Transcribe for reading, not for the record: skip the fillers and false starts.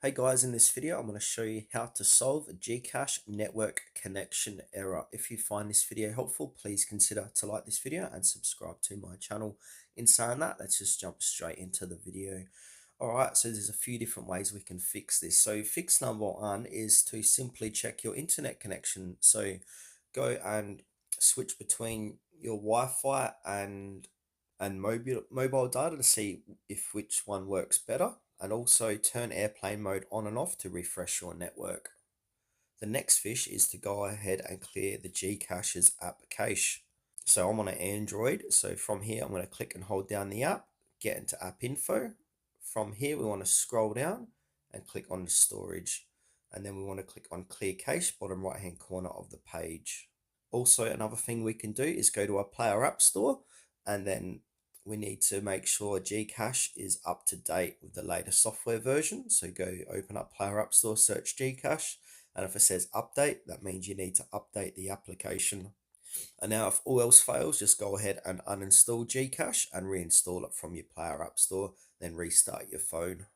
Hey guys, in this video I'm going to show you how to solve a GCash network connection error. If you find this video helpful, please consider to like this video and subscribe to my channel. In saying that, let's just jump straight into the video. Alright, so there's a few different ways we can fix this. So fix number one is to simply check your internet connection. So go and switch between your Wi-Fi and mobile data to see if which one works better, and also turn airplane mode on and off to refresh your network. The next fish is to go ahead and clear the GCache's app cache. So I'm on an Android, so from here I'm going to click and hold down the app, get into app info. From here we want to scroll down and click on the storage, and then we want to click on clear cache, bottom right hand corner of the page. Also, another thing we can do is go to our Player App Store, and then we need to make sure GCache is up to date with the latest software version. So go open up Player App Store, search GCache, and if it says update, that means you need to update the application. And now if all else fails, just go ahead and uninstall GCache and reinstall it from your Player App Store, then restart your phone.